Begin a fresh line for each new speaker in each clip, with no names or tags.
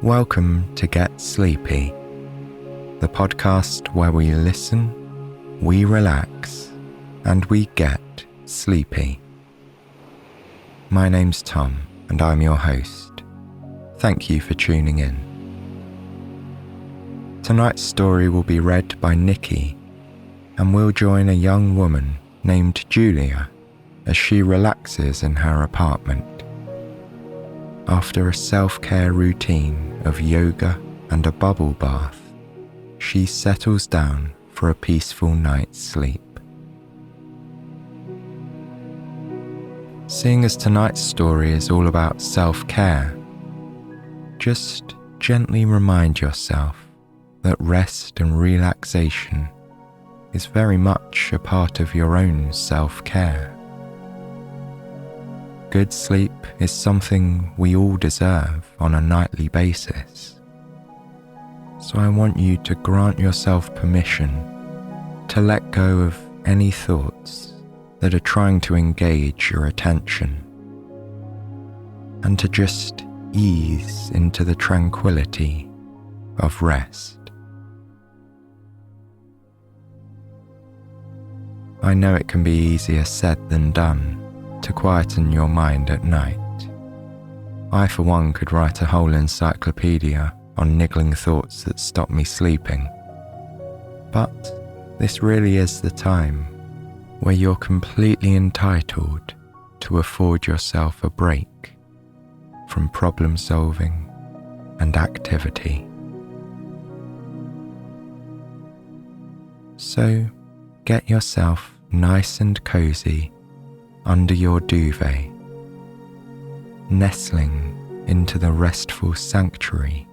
Welcome to Get Sleepy, the podcast where we listen, we relax, and we get sleepy. My name's Tom, and I'm your host. Thank you for tuning in. Tonight's story will be read by Nicky, and we'll join a young woman named Julia as she relaxes in her apartment. After a self-care routine of yoga and a bubble bath, she settles down for a peaceful night's sleep. Seeing as tonight's story is all about self-care, just gently remind yourself that rest and relaxation is very much a part of your own self-care. Good sleep is something we all deserve on a nightly basis. So I want you to grant yourself permission to let go of any thoughts that are trying to engage your attention, and to just ease into the tranquility of rest. I know it can be easier said than done to quieten your mind at night. I, for one, could write a whole encyclopedia on niggling thoughts that stop me sleeping. But this really is the time where you're completely entitled to afford yourself a break from problem solving and activity. So get yourself nice and cozy under your duvet, nestling into the restful sanctuary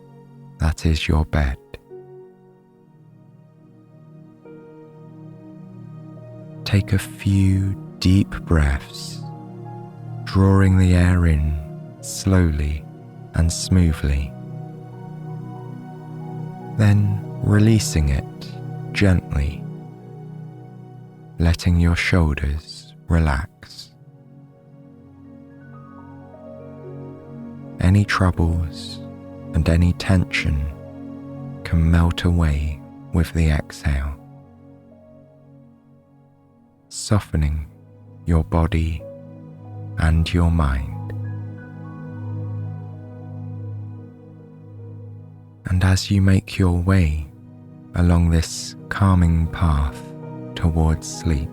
that is your bed. Take a few deep breaths, drawing the air in slowly and smoothly, then releasing it gently, letting your shoulders relax. Any troubles and any tension can melt away with the exhale, softening your body and your mind. And as you make your way along this calming path towards sleep,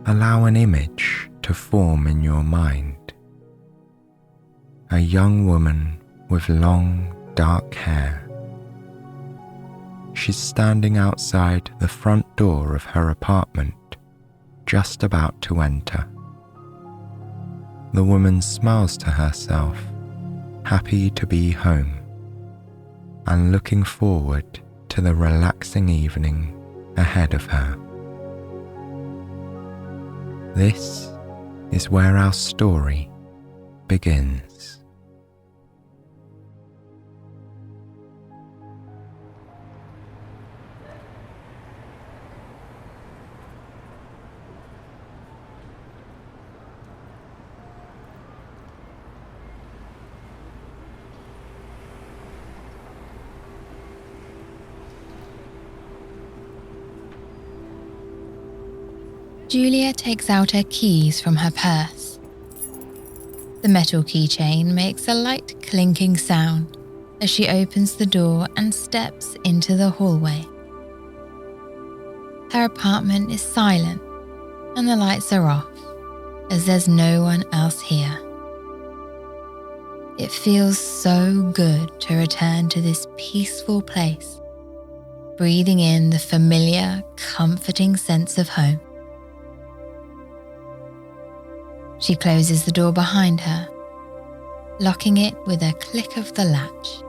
allow an image to form in your mind. A young woman with long, dark hair. She's standing outside the front door of her apartment, just about to enter. The woman smiles to herself, happy to be home, and looking forward to the relaxing evening ahead of her. This is where our story begins.
Julia takes out her keys from her purse. The metal keychain makes a light clinking sound as she opens the door and steps into the hallway. Her apartment is silent and the lights are off, as there's no one else here. It feels so good to return to this peaceful place, breathing in the familiar, comforting sense of home. She closes the door behind her, locking it with a click of the latch.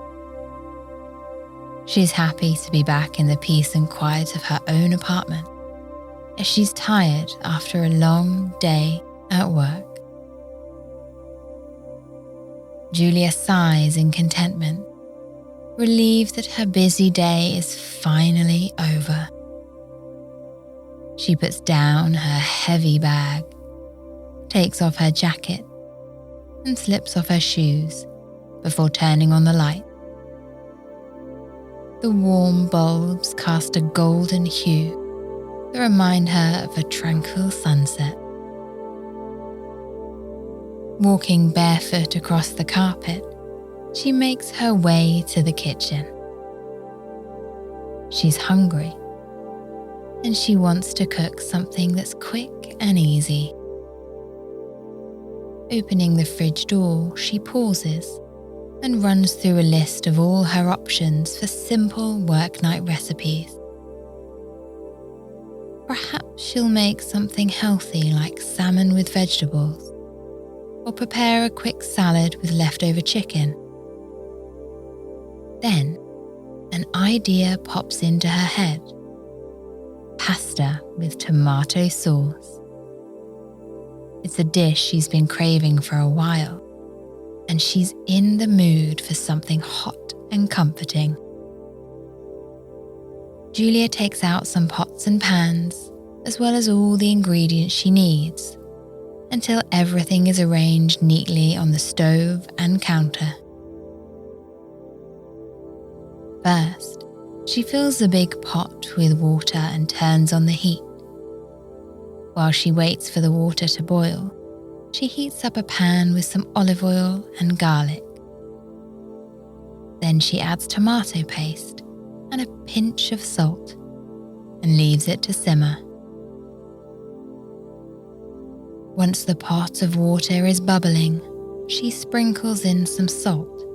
She's happy to be back in the peace and quiet of her own apartment, as she's tired after a long day at work. Julia sighs in contentment, relieved that her busy day is finally over. She puts down her heavy bag, takes off her jacket, and slips off her shoes before turning on the light. The warm bulbs cast a golden hue that remind her of a tranquil sunset. Walking barefoot across the carpet, she makes her way to the kitchen. She's hungry, and she wants to cook something that's quick and easy. Opening the fridge door, she pauses and runs through a list of all her options for simple work night recipes. Perhaps she'll make something healthy like salmon with vegetables, or prepare a quick salad with leftover chicken. Then, an idea pops into her head. Pasta with tomato sauce. It's a dish she's been craving for a while, and she's in the mood for something hot and comforting. Julia takes out some pots and pans, as well as all the ingredients she needs, until everything is arranged neatly on the stove and counter. First, she fills the big pot with water and turns on the heat. While she waits for the water to boil, she heats up a pan with some olive oil and garlic. Then she adds tomato paste and a pinch of salt and leaves it to simmer. Once the pot of water is bubbling, she sprinkles in some salt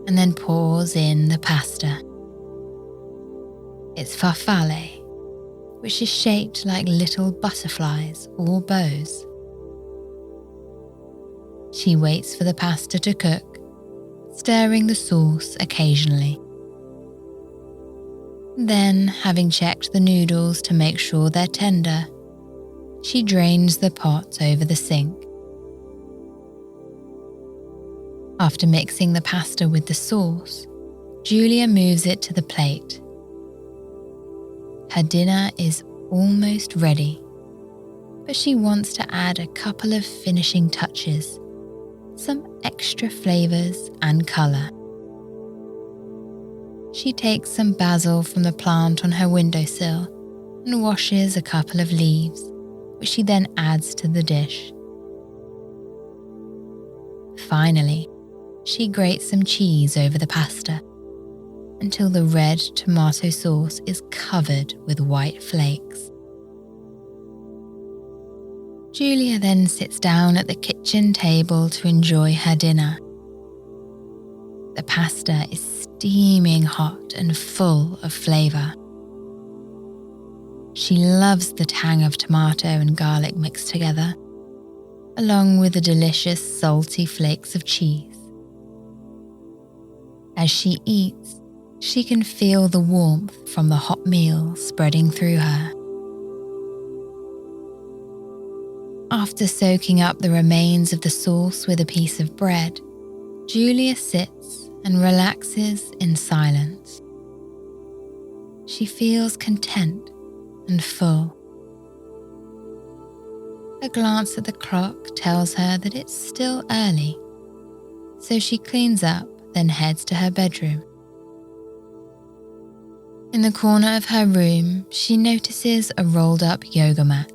and then pours in the pasta. It's farfalle, which is shaped like little butterflies or bows. She waits for the pasta to cook, stirring the sauce occasionally. Then, having checked the noodles to make sure they're tender, she drains the pot over the sink. After mixing the pasta with the sauce, Julia moves it to the plate. Her dinner is almost ready, but she wants to add a couple of finishing touches, some extra flavours and colour. She takes some basil from the plant on her windowsill and washes a couple of leaves, which she then adds to the dish. Finally, she grates some cheese over the pasta until the red tomato sauce is covered with white flakes. Julia then sits down at the kitchen table to enjoy her dinner. The pasta is steaming hot and full of flavour. She loves the tang of tomato and garlic mixed together, along with the delicious salty flakes of cheese. As she eats, she can feel the warmth from the hot meal spreading through her. After soaking up the remains of the sauce with a piece of bread, Julia sits and relaxes in silence. She feels content and full. A glance at the clock tells her that it's still early, so she cleans up, then heads to her bedroom. In the corner of her room, she notices a rolled-up yoga mat.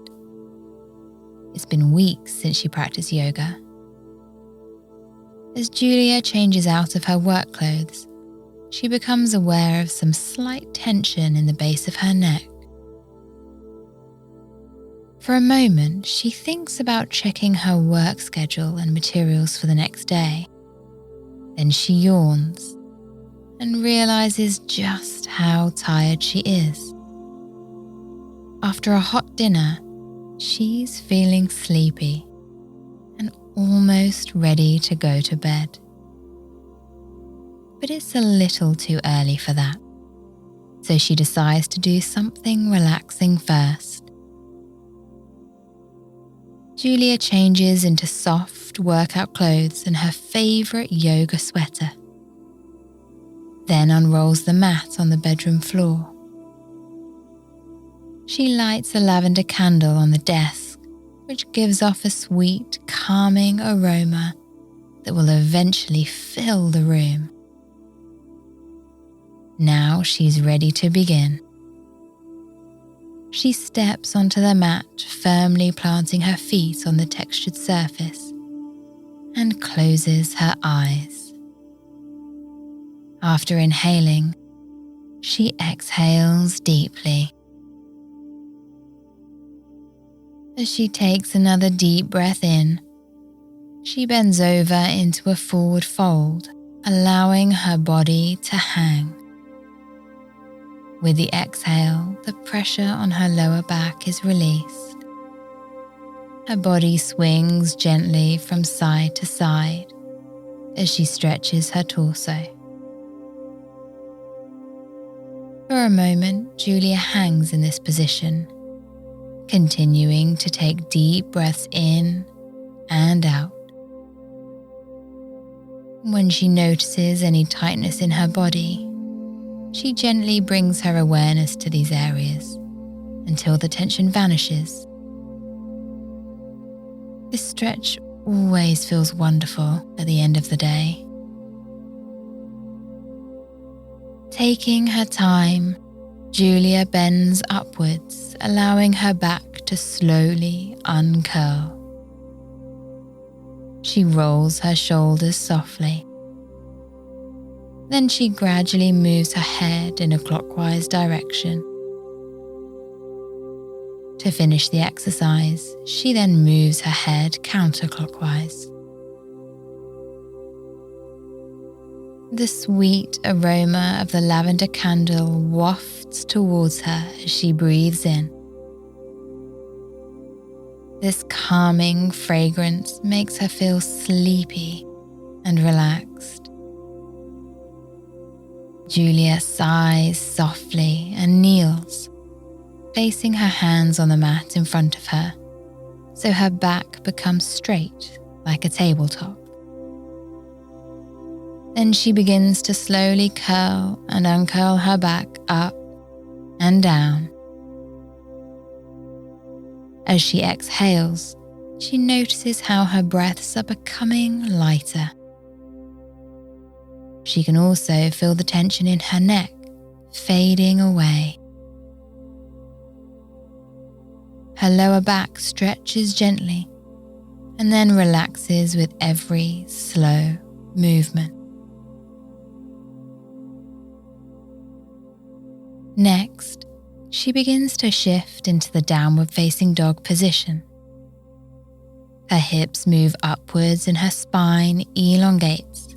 It's been weeks since she practiced yoga. As Julia changes out of her work clothes, she becomes aware of some slight tension in the base of her neck. For a moment, she thinks about checking her work schedule and materials for the next day. Then she yawns and realizes just how tired she is. After a hot dinner, she's feeling sleepy and almost ready to go to bed. But it's a little too early for that, so she decides to do something relaxing first. Julia changes into soft workout clothes and her favourite yoga sweater, then unrolls the mat on the bedroom floor. She lights a lavender candle on the desk, which gives off a sweet, calming aroma that will eventually fill the room. Now she's ready to begin. She steps onto the mat, firmly planting her feet on the textured surface, and closes her eyes. After inhaling, she exhales deeply. As she takes another deep breath in, she bends over into a forward fold, allowing her body to hang. With the exhale, the pressure on her lower back is released. Her body swings gently from side to side as she stretches her torso. For a moment, Julia hangs in this position, continuing to take deep breaths in and out. When she notices any tightness in her body, she gently brings her awareness to these areas until the tension vanishes. This stretch always feels wonderful at the end of the day. Taking her time, Julia bends upwards, allowing her back to slowly uncurl. She rolls her shoulders softly. Then she gradually moves her head in a clockwise direction. To finish the exercise, she then moves her head counterclockwise. The sweet aroma of the lavender candle wafts towards her as she breathes in. This calming fragrance makes her feel sleepy and relaxed. Julia sighs softly and kneels, placing her hands on the mat in front of her, so her back becomes straight like a tabletop. Then she begins to slowly curl and uncurl her back up and down. As she exhales, she notices how her breaths are becoming lighter. She can also feel the tension in her neck fading away. Her lower back stretches gently and then relaxes with every slow movement. Next, she begins to shift into the downward facing dog position. Her hips move upwards and her spine elongates.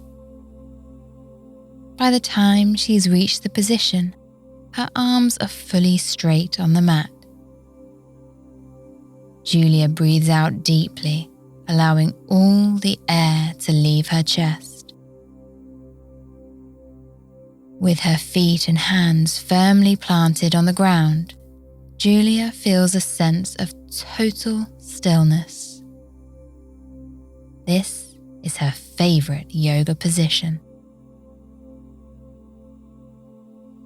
By the time she's reached the position, her arms are fully straight on the mat. Julia breathes out deeply, allowing all the air to leave her chest. With her feet and hands firmly planted on the ground, Julia feels a sense of total stillness. This is her favorite yoga position.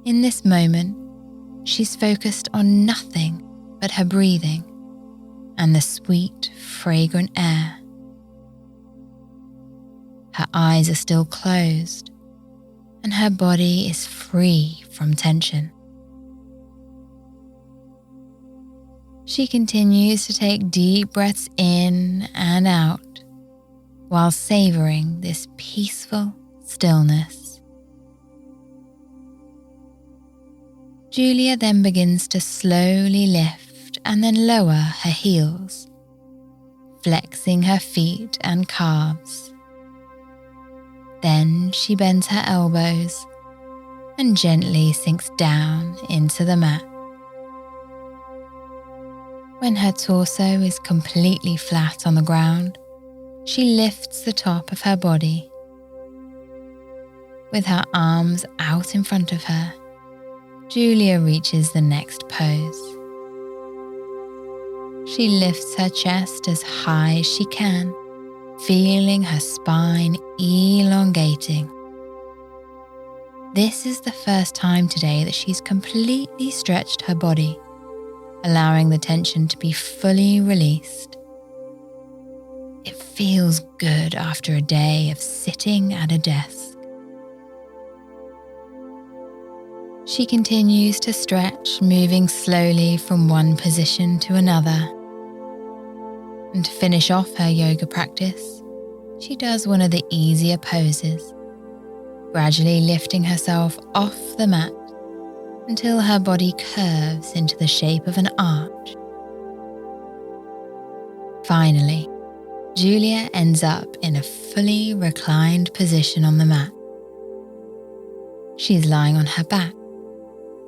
In this moment, she's focused on nothing but her breathing and the sweet, fragrant air. Her eyes are still closed, and her body is free from tension. She continues to take deep breaths in and out while savoring this peaceful stillness. Julia then begins to slowly lift and then lower her heels, flexing her feet and calves. Then she bends her elbows and gently sinks down into the mat. When her torso is completely flat on the ground, she lifts the top of her body. With her arms out in front of her, Julia reaches the next pose. She lifts her chest as high as she can, feeling her spine elongating. This is the first time today that she's completely stretched her body, allowing the tension to be fully released. It feels good after a day of sitting at a desk. She continues to stretch, moving slowly from one position to another. And to finish off her yoga practice, she does one of the easier poses, gradually lifting herself off the mat until her body curves into the shape of an arch. Finally, Julia ends up in a fully reclined position on the mat. She's lying on her back,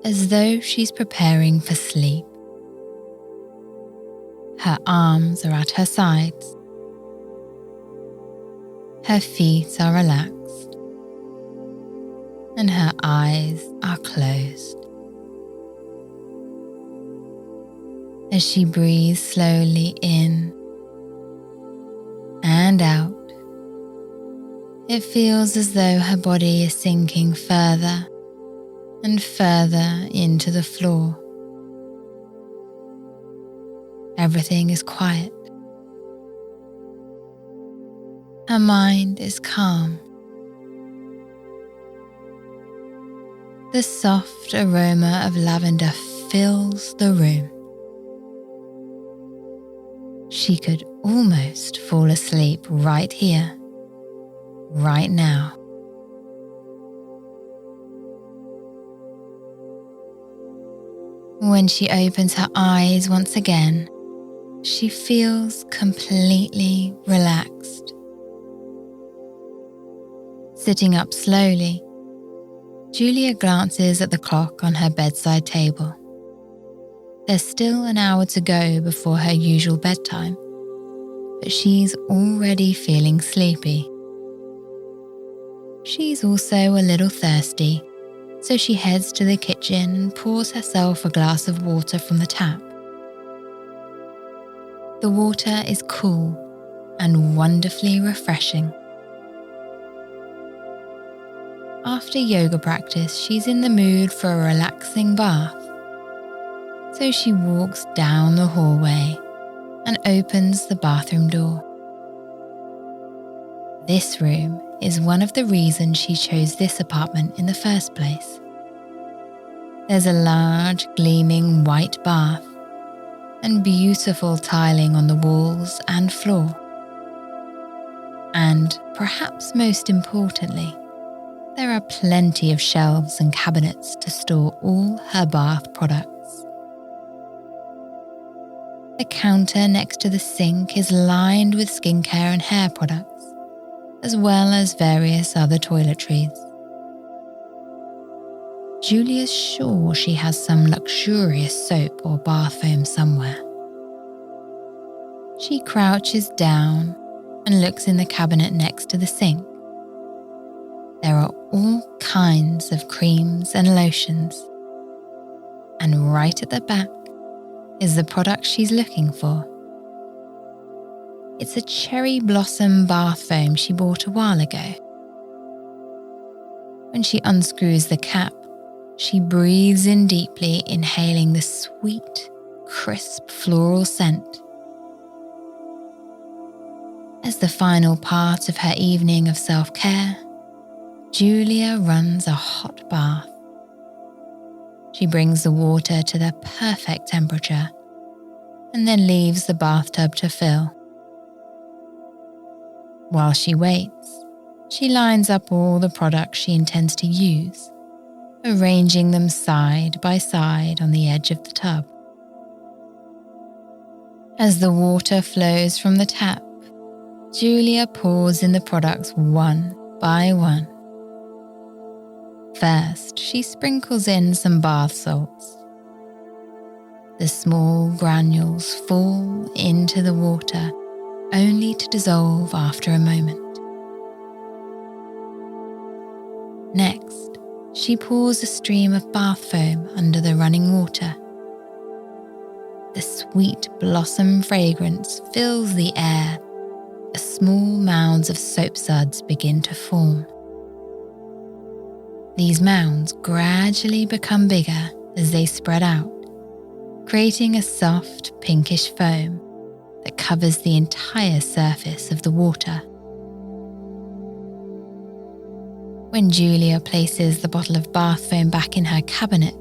as though she's preparing for sleep. Her arms are at her sides. Her feet are relaxed, and her eyes are closed. As she breathes slowly in and out, it feels as though her body is sinking further and further into the floor. Everything is quiet. Her mind is calm. The soft aroma of lavender fills the room. She could almost fall asleep right here, right now. When she opens her eyes once again, she feels completely relaxed. Sitting up slowly, Julia glances at the clock on her bedside table. There's still an hour to go before her usual bedtime, but she's already feeling sleepy. She's also a little thirsty, so she heads to the kitchen and pours herself a glass of water from the tap. The water is cool and wonderfully refreshing. After yoga practice, she's in the mood for a relaxing bath. So she walks down the hallway and opens the bathroom door. This room is one of the reasons she chose this apartment in the first place. There's a large, gleaming white bath and beautiful tiling on the walls and floor. And perhaps most importantly, there are plenty of shelves and cabinets to store all her bath products. The counter next to the sink is lined with skincare and hair products, as well as various other toiletries. Julia's sure she has some luxurious soap or bath foam somewhere. She crouches down and looks in the cabinet next to the sink. There are all kinds of creams and lotions. And right at the back is the product she's looking for. It's a cherry blossom bath foam she bought a while ago. When she unscrews the cap, she breathes in deeply, inhaling the sweet, crisp floral scent. As the final part of her evening of self-care, Julia runs a hot bath. She brings the water to the perfect temperature and then leaves the bathtub to fill. While she waits, she lines up all the products she intends to use, arranging them side by side on the edge of the tub. As the water flows from the tap, Julia pours in the products one by one. First, she sprinkles in some bath salts. The small granules fall into the water, only to dissolve after a moment. Next, she pours a stream of bath foam under the running water. The sweet blossom fragrance fills the air as small mounds of soap suds begin to form. These mounds gradually become bigger as they spread out, creating a soft pinkish foam, that covers the entire surface of the water. When Julia places the bottle of bath foam back in her cabinet,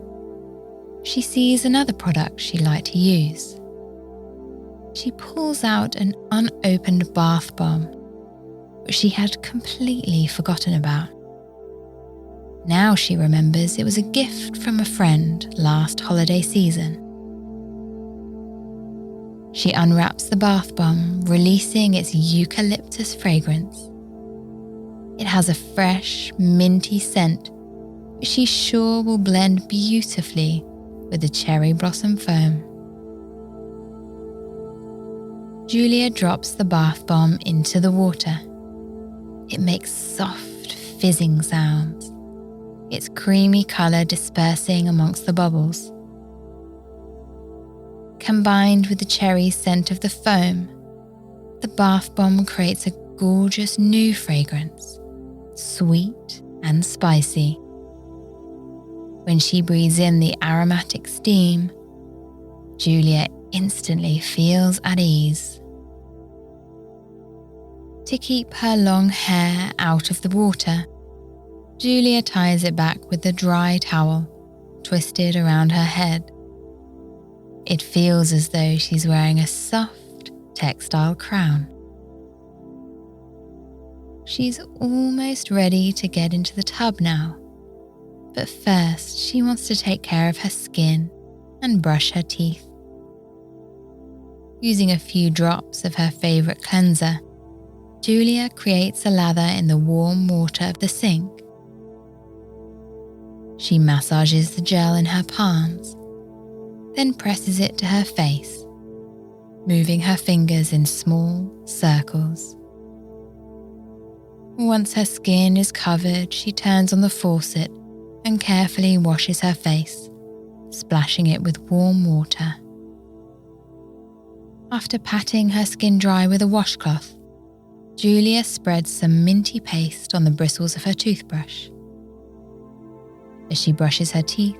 she sees another product she'd like to use. She pulls out an unopened bath bomb, which she had completely forgotten about. Now she remembers it was a gift from a friend last holiday season. She unwraps the bath bomb, releasing its eucalyptus fragrance. It has a fresh, minty scent, which she's sure will blend beautifully with the cherry blossom foam. Julia drops the bath bomb into the water. It makes soft, fizzing sounds, its creamy colour dispersing amongst the bubbles. Combined with the cherry scent of the foam, the bath bomb creates a gorgeous new fragrance, sweet and spicy. When she breathes in the aromatic steam, Julia instantly feels at ease. To keep her long hair out of the water, Julia ties it back with the dry towel twisted around her head. It feels as though she's wearing a soft textile crown. She's almost ready to get into the tub now, but first she wants to take care of her skin and brush her teeth. Using a few drops of her favourite cleanser, Julia creates a lather in the warm water of the sink. She massages the gel in her palms, then presses it to her face, moving her fingers in small circles. Once her skin is covered, she turns on the faucet and carefully washes her face, splashing it with warm water. After patting her skin dry with a washcloth, Julia spreads some minty paste on the bristles of her toothbrush. As she brushes her teeth,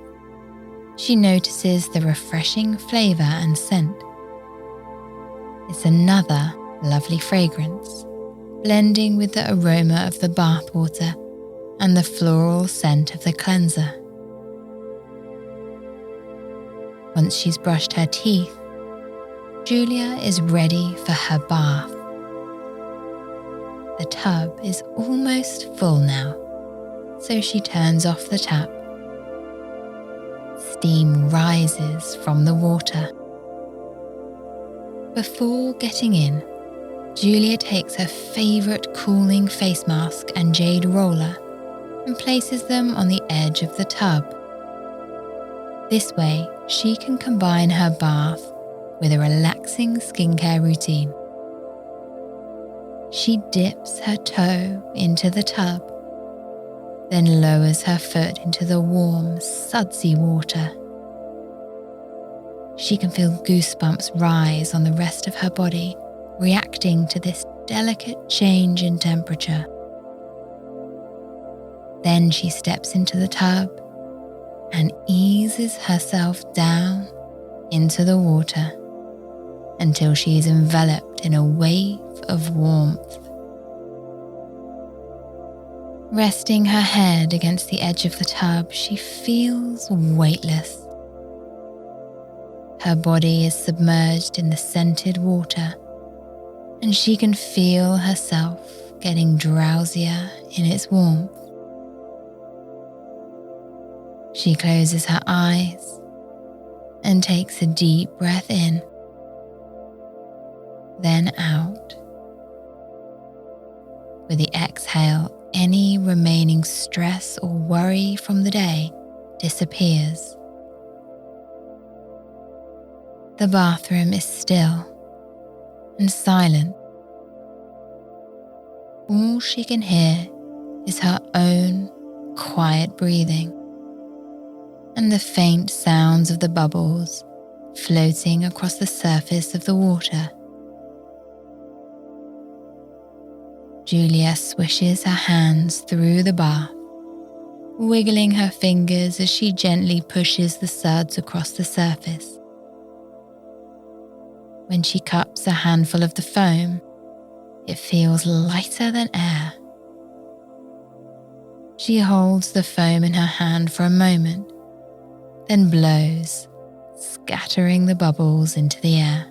she notices the refreshing flavour and scent. It's another lovely fragrance, blending with the aroma of the bath water and the floral scent of the cleanser. Once she's brushed her teeth, Julia is ready for her bath. The tub is almost full now, so she turns off the tap. Steam rises from the water. Before getting in, Julia takes her favourite cooling face mask and jade roller and places them on the edge of the tub. This way, she can combine her bath with a relaxing skincare routine. She dips her toe into the tub, then lowers her foot into the warm, sudsy water. She can feel goosebumps rise on the rest of her body, reacting to this delicate change in temperature. Then she steps into the tub and eases herself down into the water until she is enveloped in a wave of warmth. Resting her head against the edge of the tub, she feels weightless. Her body is submerged in the scented water, and she can feel herself getting drowsier in its warmth. She closes her eyes and takes a deep breath in, then out. With the exhale, any remaining stress or worry from the day disappears. The bathroom is still and silent. All she can hear is her own quiet breathing and the faint sounds of the bubbles floating across the surface of the water. Julia swishes her hands through the bath, wiggling her fingers as she gently pushes the suds across the surface. when she cups a handful of the foam, it feels lighter than air. She holds the foam in her hand for a moment, then blows, scattering the bubbles into the air.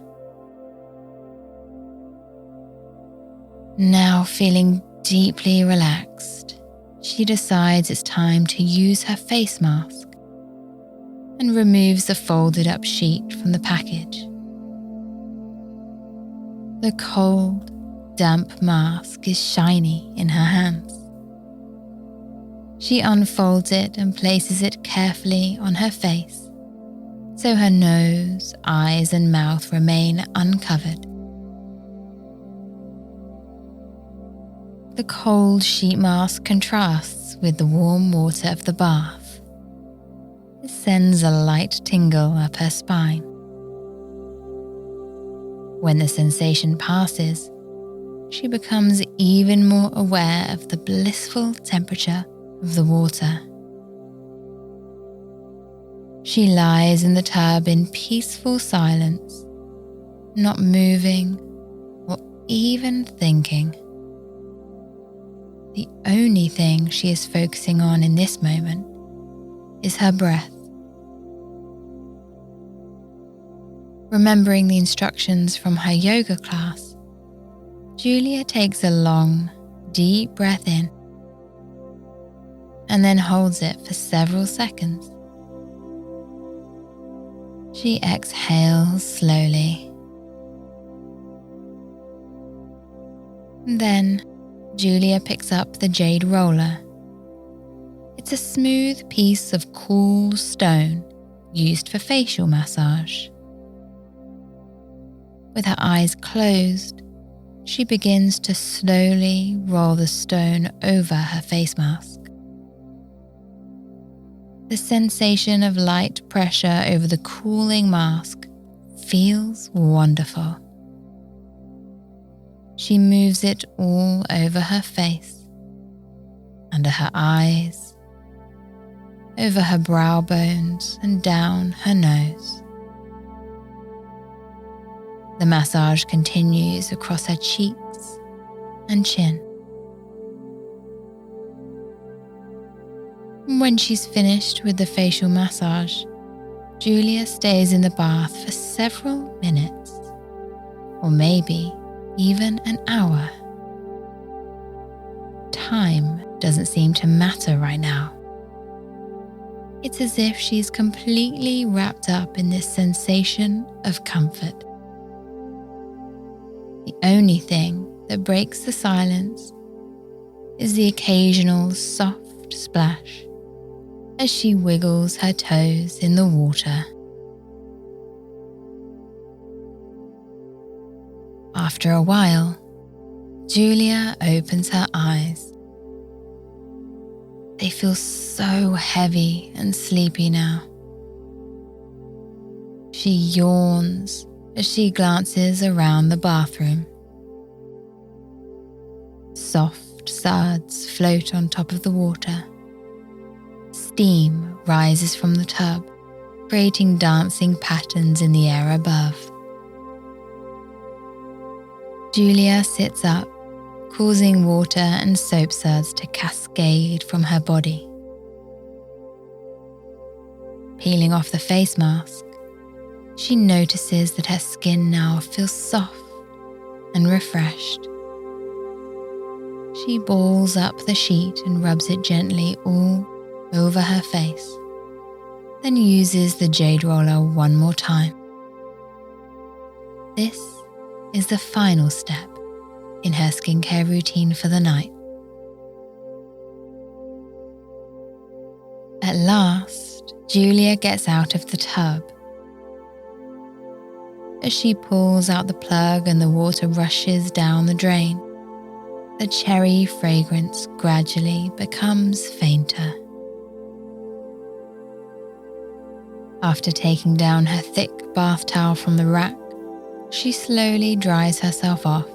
Now feeling deeply relaxed, she decides it's time to use her face mask and removes the folded up sheet from the package. The cold, damp mask is shiny in her hands. She unfolds it and places it carefully on her face, so her nose, eyes, and mouth remain uncovered. The cold sheet mask contrasts with the warm water of the bath. It sends a light tingle up her spine. When the sensation passes, she becomes even more aware of the blissful temperature of the water. She lies in the tub in peaceful silence, not moving or even thinking. The only thing she is focusing on in this moment is her breath. Remembering the instructions from her yoga class, Julia takes a long, deep breath in and then holds it for several seconds. She exhales slowly. Then Julia picks up the jade roller. It's a smooth piece of cool stone used for facial massage. With her eyes closed, she begins to slowly roll the stone over her face mask. The sensation of light pressure over the cooling mask feels wonderful. She moves it all over her face, under her eyes, over her brow bones and down her nose. The massage continues across her cheeks and chin. When she's finished with the facial massage, Julia stays in the bath for several minutes, or maybe even an hour. Time doesn't seem to matter right now. It's as if she's completely wrapped up in this sensation of comfort. The only thing that breaks the silence is the occasional soft splash as she wiggles her toes in the water. After a while, Julia opens her eyes. They feel so heavy and sleepy now. She yawns as she glances around the bathroom. Soft suds float on top of the water. Steam rises from the tub, creating dancing patterns in the air above. Julia sits up, causing water and soap suds to cascade from her body. Peeling off the face mask, she notices that her skin now feels soft and refreshed. She balls up the sheet and rubs it gently all over her face, then uses the jade roller one more time. This is the final step in her skincare routine for the night. At last, Julia gets out of the tub. As she pulls out the plug and the water rushes down the drain, the cherry fragrance gradually becomes fainter. After taking down her thick bath towel from the rack, she slowly dries herself off.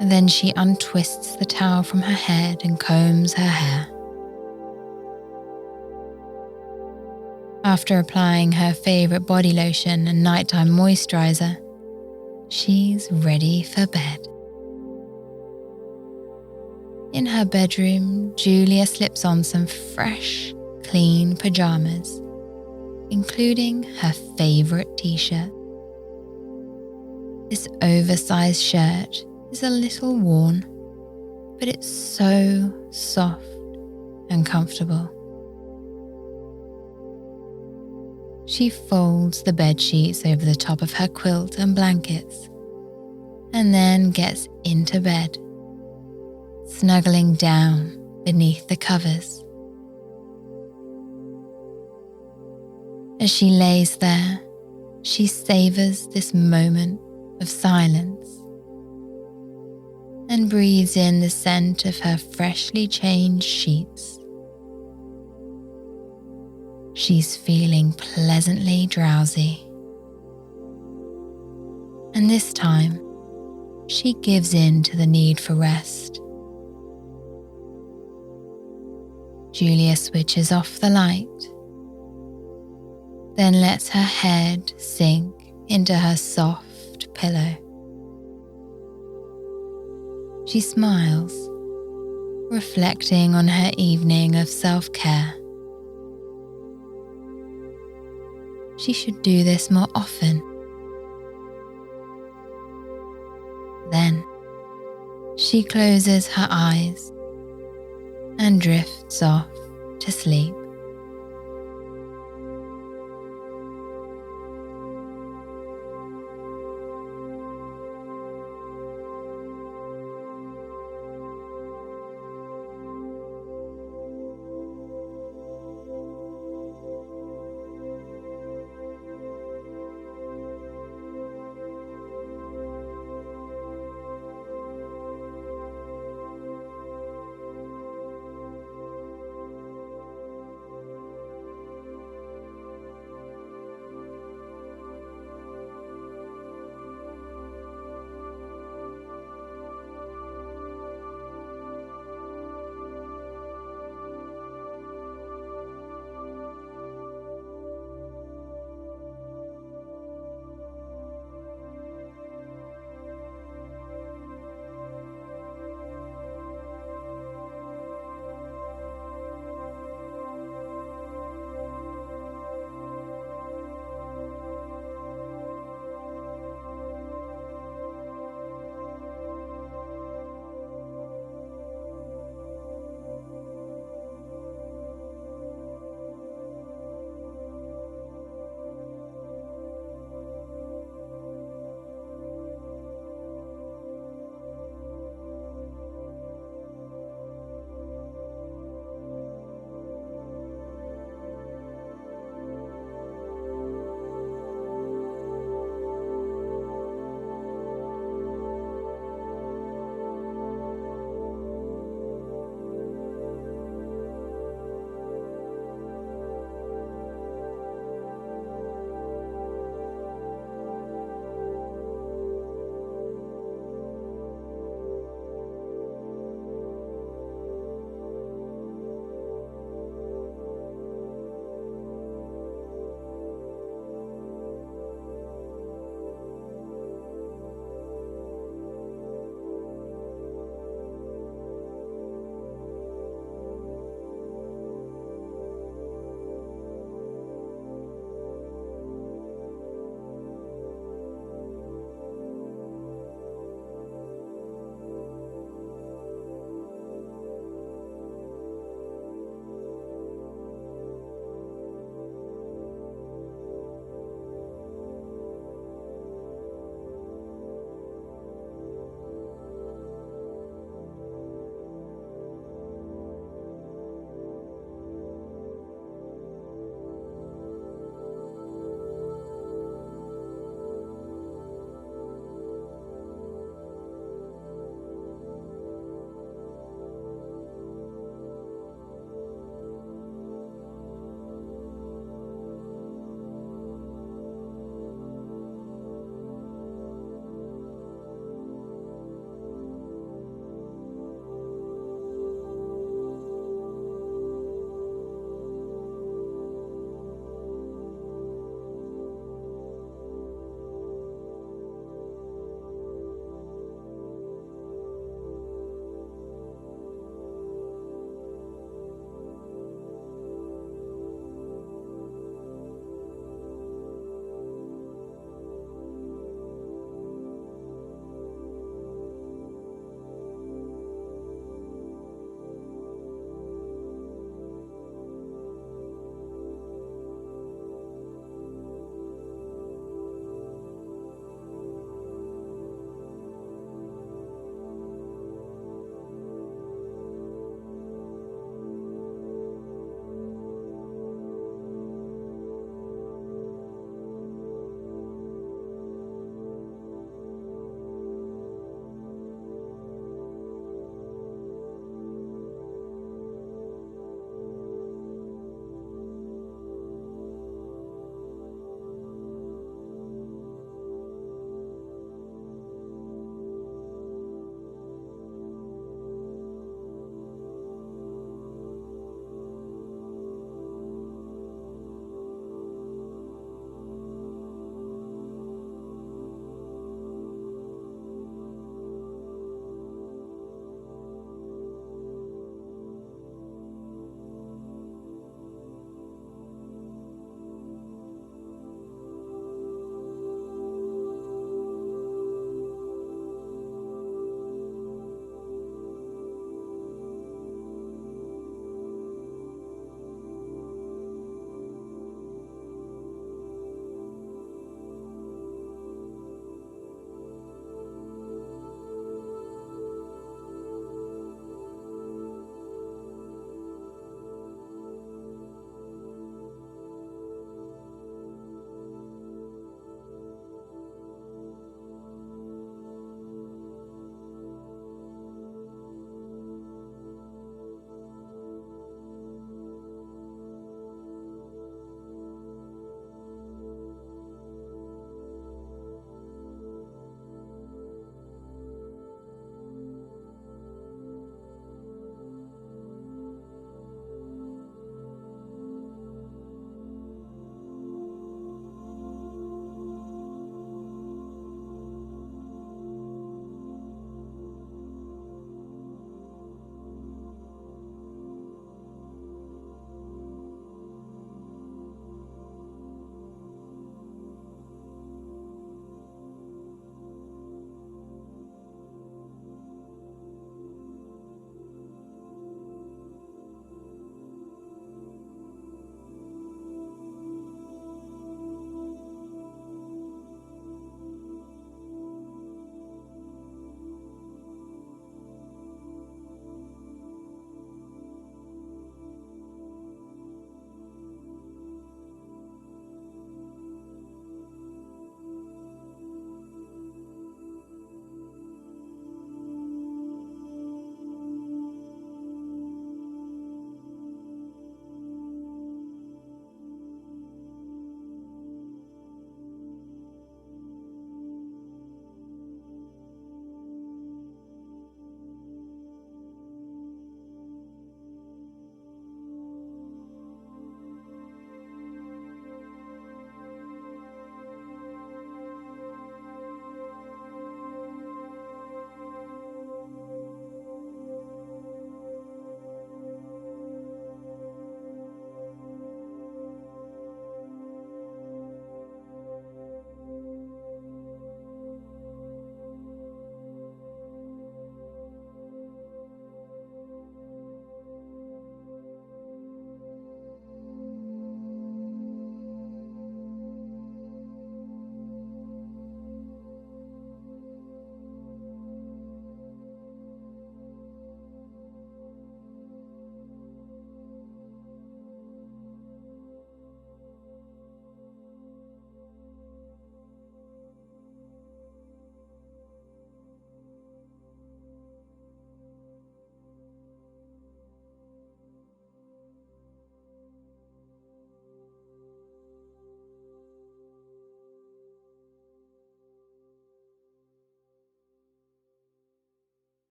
Then she untwists the towel from her head and combs her hair. After applying her favourite body lotion and nighttime moisturiser, she's ready for bed. In her bedroom, Julia slips on some fresh, clean pyjamas, including her favourite t-shirt. This oversized shirt is a little worn, but it's so soft and comfortable. She folds the bed sheets over the top of her quilt and blankets, and then gets into bed, snuggling down beneath the covers. As she lays there, she savours this moment of silence and breathes in the scent of her freshly changed sheets. She's feeling pleasantly drowsy. And this time, she gives in to the need for rest. Julia switches off the light, then lets her head sink into her soft pillow. She smiles, reflecting on her evening of self-care. She should do this more often. Then she closes her eyes and drifts off to sleep.